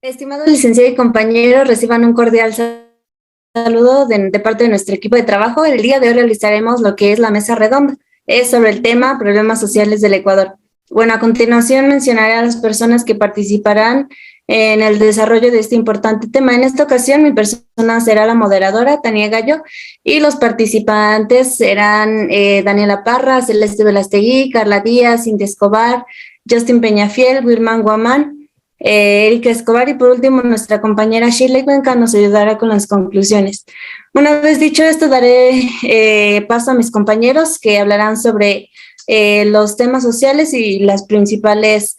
Estimado licenciado y compañeros, reciban un cordial saludo de parte de nuestro equipo de trabajo. El día de hoy realizaremos lo que es la mesa redonda. Es sobre el tema problemas sociales del Ecuador. Bueno, a continuación mencionaré a las personas que participarán en el desarrollo de este importante tema. En esta ocasión, mi persona será la moderadora, Tania Gallo, y los participantes serán Daniela Parra, Celeste Velastegui, Carla Díaz, Cintia Escobar, Justin Peñafiel, Wilman Guamán, Erika Escobar y por último nuestra compañera Shirley Cuenca nos ayudará con las conclusiones. Una vez dicho esto, daré paso a mis compañeros que hablarán sobre los temas sociales y las principales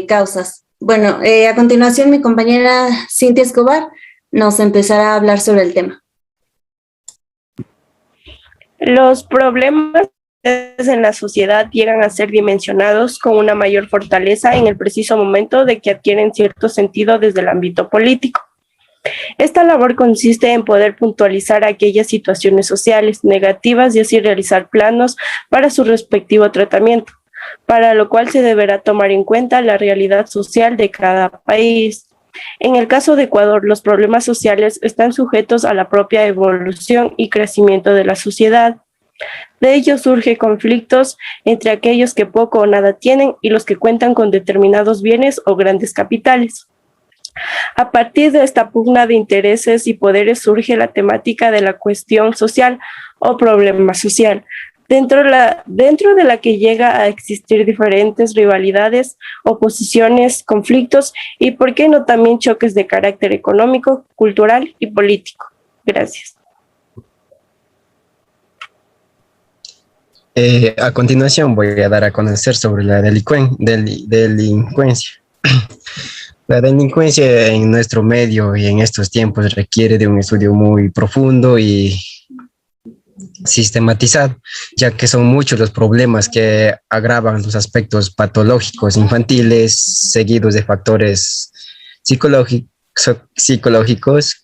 causas. Bueno, a continuación mi compañera Cintia Escobar nos empezará a hablar sobre el tema. Los problemas en la sociedad llegan a ser dimensionados con una mayor fortaleza en el preciso momento de que adquieren cierto sentido desde el ámbito político. Esta labor consiste en poder puntualizar aquellas situaciones sociales negativas y así realizar planos para su respectivo tratamiento, para lo cual se deberá tomar en cuenta la realidad social de cada país. En el caso de Ecuador, los problemas sociales están sujetos a la propia evolución y crecimiento de la sociedad. De ello surgen conflictos entre aquellos que poco o nada tienen y los que cuentan con determinados bienes o grandes capitales. A partir de esta pugna de intereses y poderes surge la temática de la cuestión social o problema social, dentro de la que llega a existir diferentes rivalidades, oposiciones, conflictos y, por qué no, también choques de carácter económico, cultural y político. Gracias. A continuación voy a dar a conocer sobre la delincuencia. La delincuencia en nuestro medio y en estos tiempos requiere de un estudio muy profundo y sistematizado, ya que son muchos los problemas que agravan los aspectos patológicos infantiles, seguidos de factores psicológicos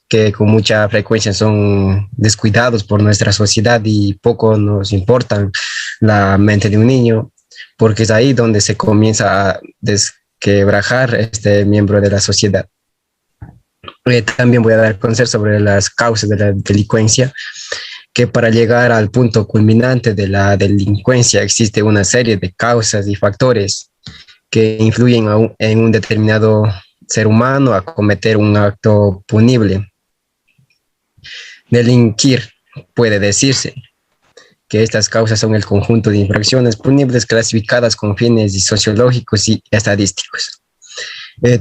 que con mucha frecuencia son descuidados por nuestra sociedad y poco nos importan la mente de un niño, porque es ahí donde se comienza a desquebrajar este miembro de la sociedad. También voy a dar a conocer sobre las causas de la delincuencia, que para llegar al punto culminante de la delincuencia existe una serie de causas y factores que influyen en un determinado ser humano a cometer un acto punible. Delinquir puede decirse que estas causas son el conjunto de infracciones punibles clasificadas con fines sociológicos y estadísticos.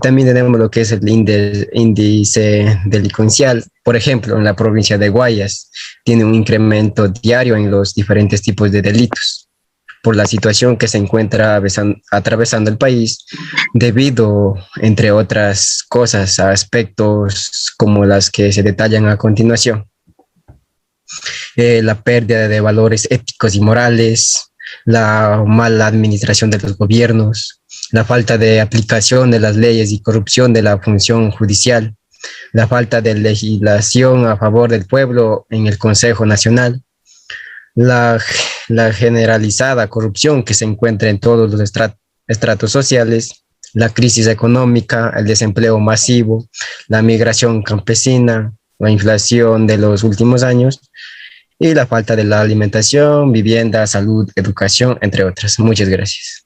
También tenemos lo que es el índice delincuencial. Por ejemplo, en la provincia de Guayas tiene un incremento diario en los diferentes tipos de delitos por la situación que se encuentra atravesando el país, debido, entre otras cosas, a aspectos como las que se detallan a continuación. La pérdida de valores éticos y morales, la mala administración de los gobiernos, la falta de aplicación de las leyes y corrupción de la función judicial, la falta de legislación a favor del pueblo en el Consejo Nacional, la generalizada corrupción que se encuentra en todos los estratos sociales, la crisis económica, el desempleo masivo, la migración campesina, la inflación de los últimos años y la falta de la alimentación, vivienda, salud, educación, entre otras. Muchas gracias.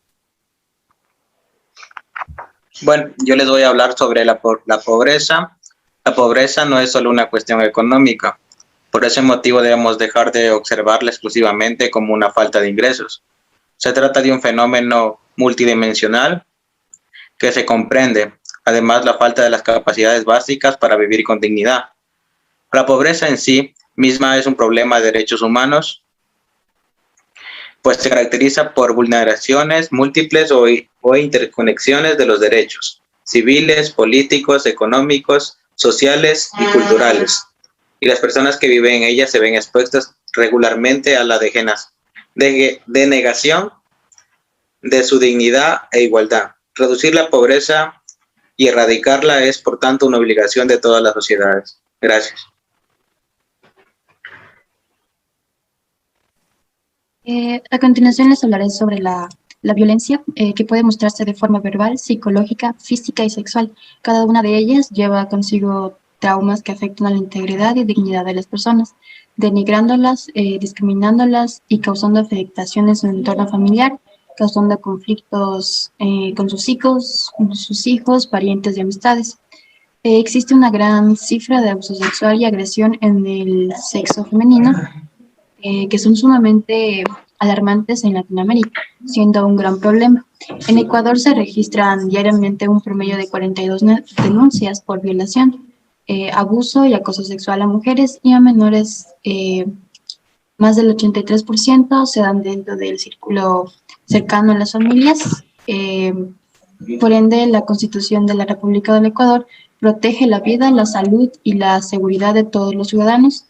Bueno, yo les voy a hablar sobre la pobreza. La pobreza no es solo una cuestión económica. Por ese motivo debemos dejar de observarla exclusivamente como una falta de ingresos. Se trata de un fenómeno multidimensional que se comprende, además, la falta de las capacidades básicas para vivir con dignidad. La pobreza en sí misma es un problema de derechos humanos, pues se caracteriza por vulneraciones múltiples o interconexiones de los derechos civiles, políticos, económicos, sociales y culturales. Y las personas que viven en ella se ven expuestas regularmente a la denegación de su dignidad e igualdad. Reducir la pobreza y erradicarla es, por tanto, una obligación de todas las sociedades. Gracias. A continuación les hablaré sobre la la violencia, que puede mostrarse de forma verbal, psicológica, física y sexual. Cada una de ellas lleva consigo traumas que afectan a la integridad y dignidad de las personas, denigrándolas, discriminándolas y causando afectaciones en el entorno familiar, causando conflictos con sus hijos, parientes y amistades. Existe una gran cifra de abuso sexual y agresión en el sexo femenino, que son sumamente alarmantes en Latinoamérica, siendo un gran problema. En Ecuador se registran diariamente un promedio de 42 denuncias por violación, abuso y acoso sexual a mujeres y a menores. Más del 83% se dan dentro del círculo cercano a las familias. Por ende, la Constitución de la República del Ecuador protege la vida, la salud y la seguridad de todos los ciudadanos.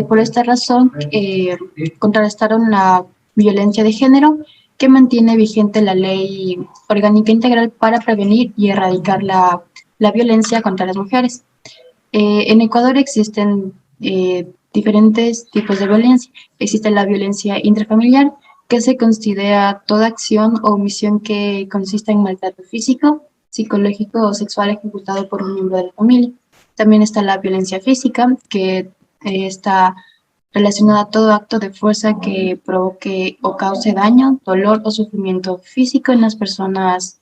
Por esta razón, contrarrestaron la violencia de género, que mantiene vigente la Ley Orgánica Integral para prevenir y erradicar la violencia contra las mujeres. En Ecuador existen diferentes tipos de violencia. Existe la violencia intrafamiliar, que se considera toda acción o omisión que consista en maltrato físico, psicológico o sexual ejecutado por un miembro de la familia. También está la violencia física, que está relacionada a todo acto de fuerza que provoque o cause daño, dolor o sufrimiento físico en las personas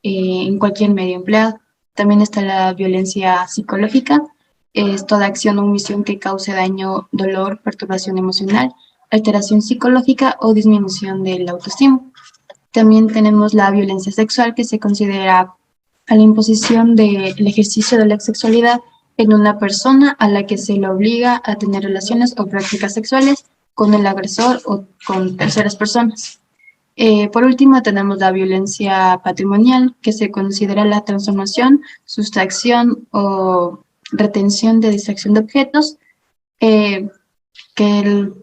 en cualquier medio empleado. También está la violencia psicológica, es toda acción o omisión que cause daño, dolor, perturbación emocional, alteración psicológica o disminución del autoestima. También tenemos la violencia sexual, que se considera a la imposición del ejercicio de la sexualidad en una persona a la que se le obliga a tener relaciones o prácticas sexuales con el agresor o con terceras personas. Por último, tenemos la violencia patrimonial, que se considera la transformación, sustracción o retención de distracción de objetos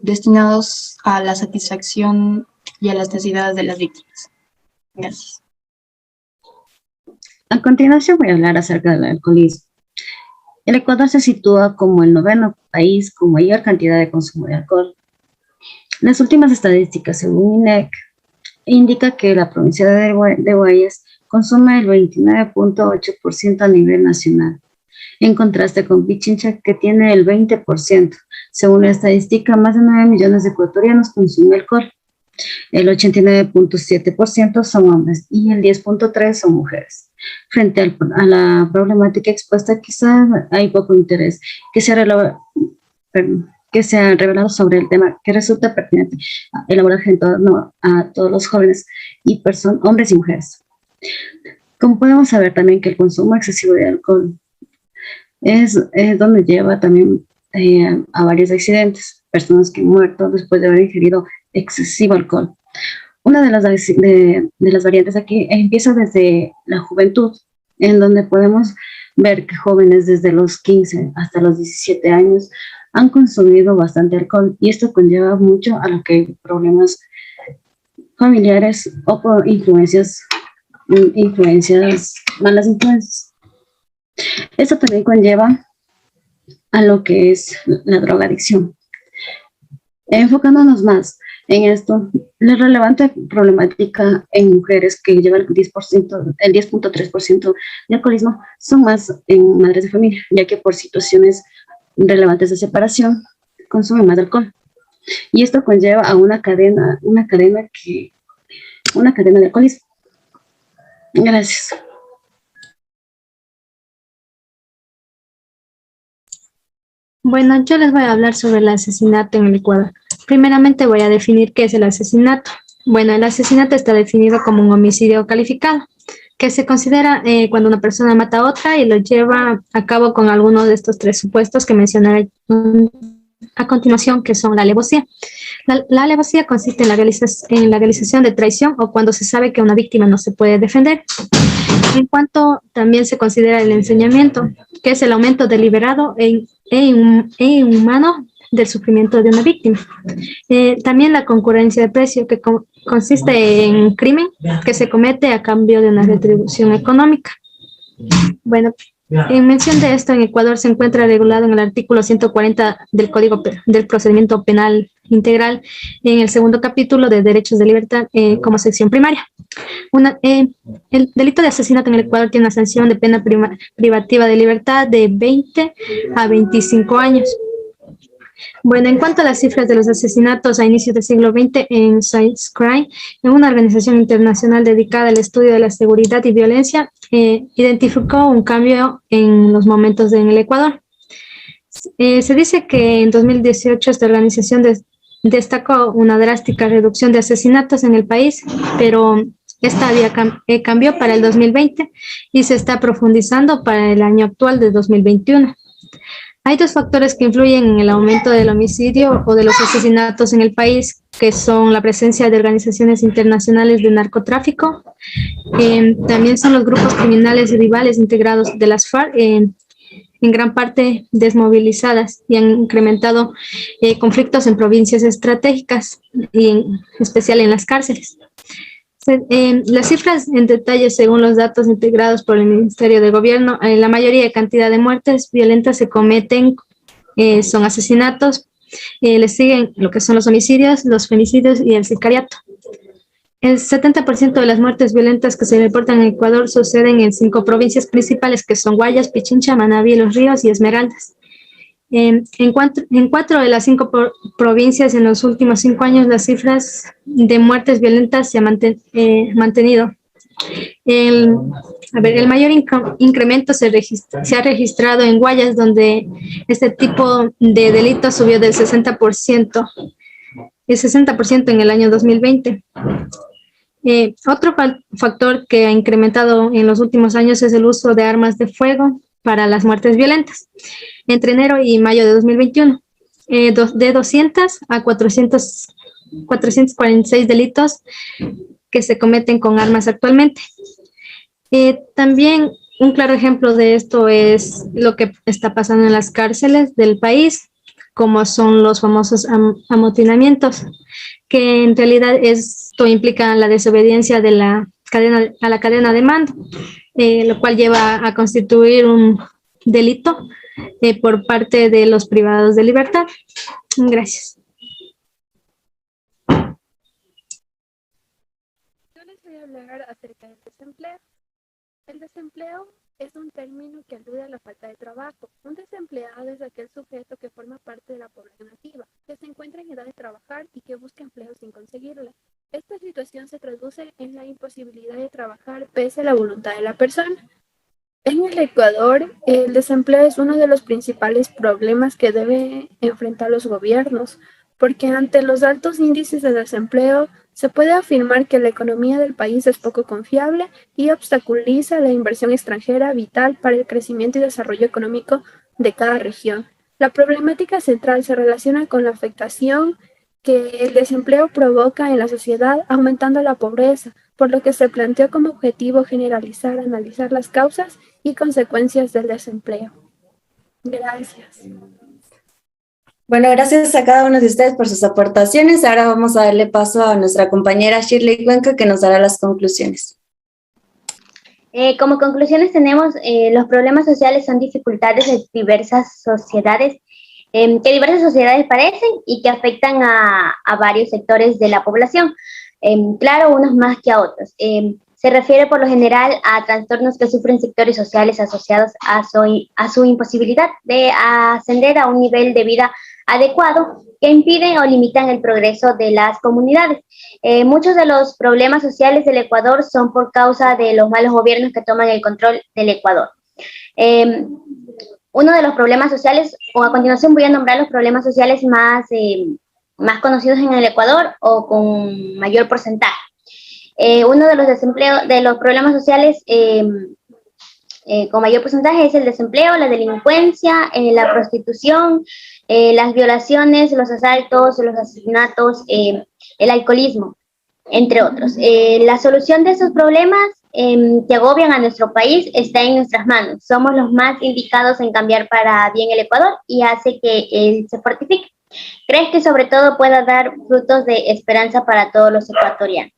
destinados a la satisfacción y a las necesidades de las víctimas. Gracias. A continuación voy a hablar acerca del alcoholismo. El Ecuador se sitúa como el 9º país con mayor cantidad de consumo de alcohol. Las últimas estadísticas, según INEC, indica que la provincia de Guayas consume el 29.8% a nivel nacional, en contraste con Pichincha, que tiene el 20%. Según la estadística, más de 9 millones de ecuatorianos consumen alcohol. El 89.7% son hombres y el 10.3% son mujeres. Frente a la problemática expuesta, quizás hay poco interés que se ha revelado sobre el tema, que resulta pertinente elaborar en torno a todos los jóvenes y hombres y mujeres. Como podemos saber también que el consumo excesivo de alcohol es donde lleva también a varios accidentes, personas que han muerto después de haber ingerido excesivo alcohol. Una de las variantes aquí empieza desde la juventud, en donde podemos ver que jóvenes desde los 15 hasta los 17 años han consumido bastante alcohol, y esto conlleva mucho a lo que hay problemas familiares o por malas influencias. Esto también conlleva a lo que es la drogadicción. Enfocándonos más en esto, la relevante problemática en mujeres que llevan el 10.3% de alcoholismo son más en madres de familia, ya que por situaciones relevantes de separación consumen más alcohol. Y esto conlleva a una cadena de alcoholismo. Gracias. Bueno, yo les voy a hablar sobre el asesinato en el Ecuador. Primeramente voy a definir qué es el asesinato. Bueno, el asesinato está definido como un homicidio calificado, que se considera cuando una persona mata a otra y lo lleva a cabo con alguno de estos tres supuestos que mencionaré a continuación, que son la alevosía. La alevosía consiste en la realización de traición o cuando se sabe que una víctima no se puede defender. En cuanto también se considera el ensañamiento, que es el aumento deliberado e inhumano del sufrimiento de una víctima. También la concurrencia de precio, que consiste en crimen que se comete a cambio de una retribución económica. Bueno, en mención de esto, en Ecuador se encuentra regulado en el artículo 140 del Código del Procedimiento Penal integral en el segundo capítulo de Derechos de Libertad como sección primaria. El delito de asesinato en el Ecuador tiene una sanción de pena privativa de libertad de 20 a 25 años. Bueno, en cuanto a las cifras de los asesinatos a inicios del siglo XX en CyberCrime, en una organización internacional dedicada al estudio de la seguridad y violencia, identificó un cambio en los momentos en el Ecuador. Se dice que en 2018 esta organización destacó una drástica reducción de asesinatos en el país, pero esta cambió para el 2020 y se está profundizando para el año actual de 2021. Hay dos factores que influyen en el aumento del homicidio o de los asesinatos en el país, que son la presencia de organizaciones internacionales de narcotráfico, también son los grupos criminales rivales integrados de las FARC, en gran parte desmovilizadas, y han incrementado conflictos en provincias estratégicas y en especial en las cárceles. Las cifras en detalle, según los datos integrados por el Ministerio de Gobierno, la mayoría de cantidad de muertes violentas se cometen, son asesinatos, le siguen lo que son los homicidios, los femicidios y el sicariato. El 70% de las muertes violentas que se reportan en Ecuador suceden en 5 provincias principales, que son Guayas, Pichincha, Manabí, Los Ríos y Esmeraldas. En 4 de las 5 provincias en los últimos 5 años, las cifras de muertes violentas se han mantenido. El mayor incremento se ha registrado en Guayas, donde este tipo de delito subió del 60%, el 60% en el año 2020. Otro factor que ha incrementado en los últimos años es el uso de armas de fuego para las muertes violentas. Entre enero y mayo de 2021, de 200 a 446 delitos que se cometen con armas actualmente. También un claro ejemplo de esto es lo que está pasando en las cárceles del país, como son los famosos amotinamientos, que en realidad esto implica la desobediencia de la cadena de mando, lo cual lleva a constituir un delito por parte de los privados de libertad. Gracias. Yo les voy a hablar acerca del desempleo. El desempleo es un término que alude a la falta de trabajo. Un desempleado es aquel sujeto que forma parte de la población activa, que se encuentra en edad de trabajar y que busca empleo sin conseguirlo. Esta situación se traduce en la imposibilidad de trabajar pese a la voluntad de la persona. En el Ecuador, el desempleo es uno de los principales problemas que deben enfrentar los gobiernos, porque ante los altos índices de desempleo se puede afirmar que la economía del país es poco confiable y obstaculiza la inversión extranjera vital para el crecimiento y desarrollo económico de cada región. La problemática central se relaciona con la afectación que el desempleo provoca en la sociedad, aumentando la pobreza, por lo que se planteó como objetivo generalizar, analizar las causas y consecuencias del desempleo. Gracias. Bueno, gracias a cada uno de ustedes por sus aportaciones. Ahora vamos a darle paso a nuestra compañera Shirley Cuenca, que nos dará las conclusiones. Como conclusiones tenemos los problemas sociales son dificultades de diversas sociedades, que diversas sociedades padecen y que afectan a varios sectores de la población. Claro, unos más que a otros. Se refiere por lo general a trastornos que sufren sectores sociales asociados a su imposibilidad de ascender a un nivel de vida adecuado, que impiden o limitan el progreso de las comunidades. Muchos de los problemas sociales del Ecuador son por causa de los malos gobiernos que toman el control del Ecuador. Uno de los problemas sociales, o a continuación voy a nombrar los problemas sociales más conocidos en el Ecuador o con mayor porcentaje. Uno de los problemas sociales con mayor porcentaje es el desempleo, la delincuencia, la prostitución, las violaciones, los asaltos, los asesinatos, el alcoholismo, entre otros. La solución de esos problemas que agobian a nuestro país está en nuestras manos. Somos los más indicados en cambiar para bien el Ecuador y hace que él se fortifique. ¿Crees que sobre todo pueda dar frutos de esperanza para todos los ecuatorianos?